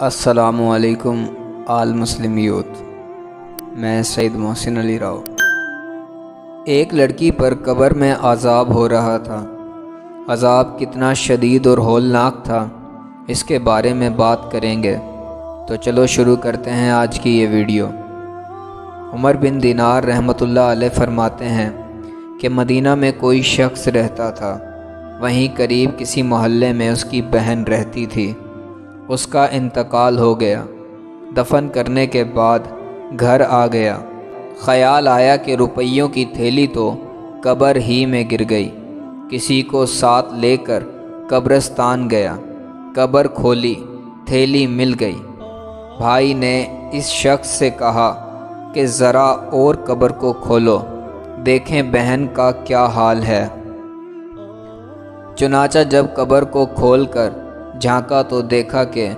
السلام علیکم آل Muslim youth, میں سید محسن علی راؤ۔ ایک لڑکی پر قبر میں عذاب ہو رہا تھا۔ عذاب کتنا شدید اور ہولناک تھا، اس کے بارے میں بات کریں گے۔ تو چلو شروع کرتے ہیں آج کی یہ ویڈیو۔ عمر بن دینار رحمۃ اللہ علیہ فرماتے ہیں کہ مدینہ میں کوئی شخص رہتا تھا، وہیں قریب کسی محلے میں اس کی بہن رہتی تھی۔ اس کا انتقال ہو گیا۔ دفن کرنے کے بعد گھر آ گیا، خیال آیا کہ روپیوں کی تھیلی تو قبر ہی میں گر گئی۔ کسی کو ساتھ لے کر قبرستان گیا، قبر کھولی، تھیلی مل گئی۔ بھائی نے اس شخص سے کہا کہ ذرا اور قبر کو کھولو، دیکھیں بہن کا کیا حال ہے۔ چنانچہ جب قبر کو کھول کر جھانکا تو دیکھا کہ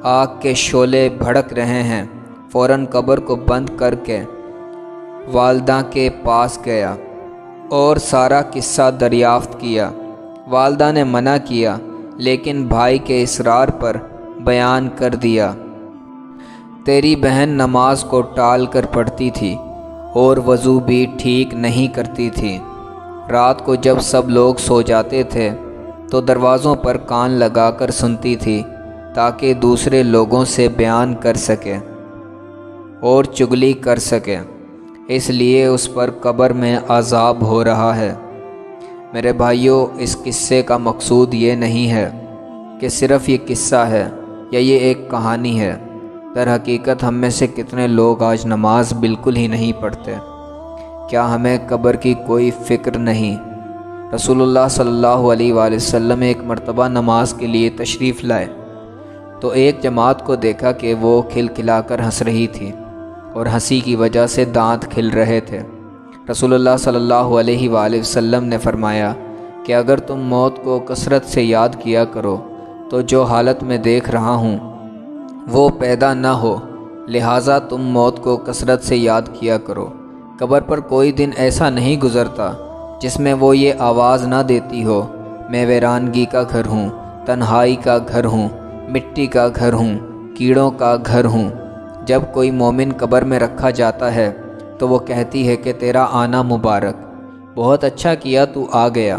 آگ کے شعلے بھڑک رہے ہیں۔ فوراً قبر کو بند کر کے والدہ کے پاس گیا اور سارا قصہ دریافت کیا۔ والدہ نے منع کیا، لیکن بھائی کے اصرار پر بیان کر دیا۔ تیری بہن نماز کو ٹال کر پڑھتی تھی اور وضو بھی ٹھیک نہیں کرتی تھی۔ رات کو جب سب لوگ سو جاتے تھے تو دروازوں پر کان لگا کر سنتی تھی تاکہ دوسرے لوگوں سے بیان کر سکے اور چغلی کر سکے، اس لیے اس پر قبر میں عذاب ہو رہا ہے۔ میرے بھائیوں، اس قصے کا مقصود یہ نہیں ہے کہ صرف یہ قصہ ہے یا یہ ایک کہانی ہے۔ در حقیقت ہم میں سے کتنے لوگ آج نماز بالکل ہی نہیں پڑھتے؟ کیا ہمیں قبر کی کوئی فکر نہیں؟ رسول اللہ صلی اللہ علیہ وآلہ وسلم ایک مرتبہ نماز کے لیے تشریف لائے تو ایک جماعت کو دیکھا کہ وہ کھلکھلا کر ہنس رہی تھی اور ہنسی کی وجہ سے دانت کھل رہے تھے۔ رسول اللہ صلی اللہ علیہ وآلہ وسلم نے فرمایا کہ اگر تم موت کو کثرت سے یاد کیا کرو تو جو حالت میں دیکھ رہا ہوں وہ پیدا نہ ہو، لہٰذا تم موت کو کثرت سے یاد کیا کرو۔ قبر پر کوئی دن ایسا نہیں گزرتا جس میں وہ یہ آواز نہ دیتی ہو، میں ویرانگی کا گھر ہوں، تنہائی کا گھر ہوں، مٹی کا گھر ہوں، کیڑوں کا گھر ہوں۔ جب کوئی مومن قبر میں رکھا جاتا ہے تو وہ کہتی ہے کہ تیرا آنا مبارک، بہت اچھا کیا تو آ گیا۔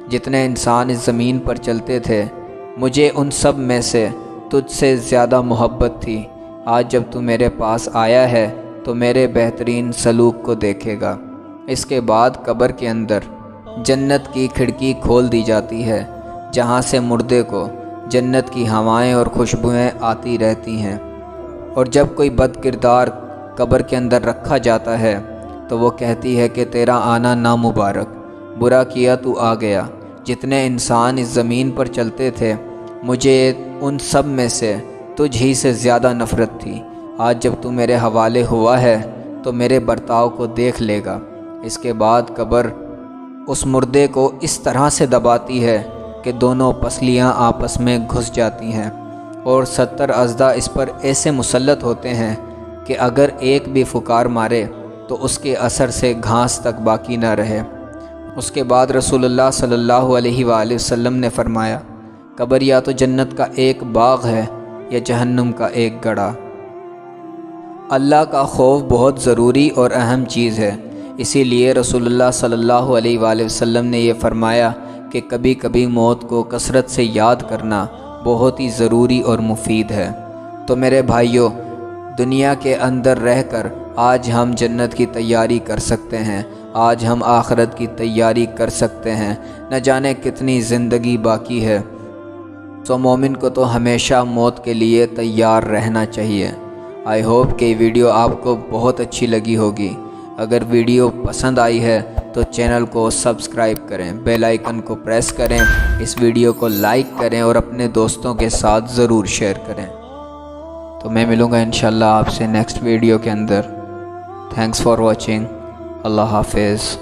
جتنے انسان اس زمین پر چلتے تھے، مجھے ان سب میں سے تجھ سے زیادہ محبت تھی۔ آج جب تو میرے پاس آیا ہے تو میرے بہترین سلوک کو دیکھے گا۔ اس کے بعد قبر کے اندر جنت کی کھڑکی کھول دی جاتی ہے، جہاں سے مردے کو جنت کی ہوائیں اور خوشبوئیں آتی رہتی ہیں۔ اور جب کوئی بد کردار قبر کے اندر رکھا جاتا ہے تو وہ کہتی ہے کہ تیرا آنا نامبارک، برا کیا تو آ گیا۔ جتنے انسان اس زمین پر چلتے تھے، مجھے ان سب میں سے تجھ ہی سے زیادہ نفرت تھی۔ آج جب تو میرے حوالے ہوا ہے تو میرے برتاؤ کو دیکھ لے گا۔ اس کے بعد قبر اس مردے کو اس طرح سے دباتی ہے کہ دونوں پسلیاں آپس میں گھس جاتی ہیں اور 70 اژدھا اس پر ایسے مسلط ہوتے ہیں کہ اگر ایک بھی پھکار مارے تو اس کے اثر سے گھاس تک باقی نہ رہے۔ اس کے بعد رسول اللہ صلی اللہ علیہ وآلہ وسلم نے فرمایا، قبر یا تو جنت کا ایک باغ ہے یا جہنم کا ایک گڑھا۔ اللہ کا خوف بہت ضروری اور اہم چیز ہے، اسی لیے رسول اللہ صلی اللہ علیہ وآلہ وسلم نے یہ فرمایا کہ کبھی کبھی موت کو کثرت سے یاد کرنا بہت ہی ضروری اور مفید ہے۔ تو میرے بھائیوں، دنیا کے اندر رہ کر آج ہم جنت کی تیاری کر سکتے ہیں، آج ہم آخرت کی تیاری کر سکتے ہیں، نہ جانے کتنی زندگی باقی ہے۔ تو مومن کو تو ہمیشہ موت کے لیے تیار رہنا چاہیے۔ آئی ہوپ کہ یہ ویڈیو آپ کو بہت اچھی لگی ہوگی۔ اگر ویڈیو پسند آئی ہے تو چینل کو سبسکرائب کریں، بیل آئیکن کو پریس کریں، اس ویڈیو کو لائک کریں اور اپنے دوستوں کے ساتھ ضرور شیئر کریں۔ تو میں ملوں گا انشاءاللہ آپ سے نیکسٹ ویڈیو کے اندر۔ Thanks for watching. اللہ حافظ۔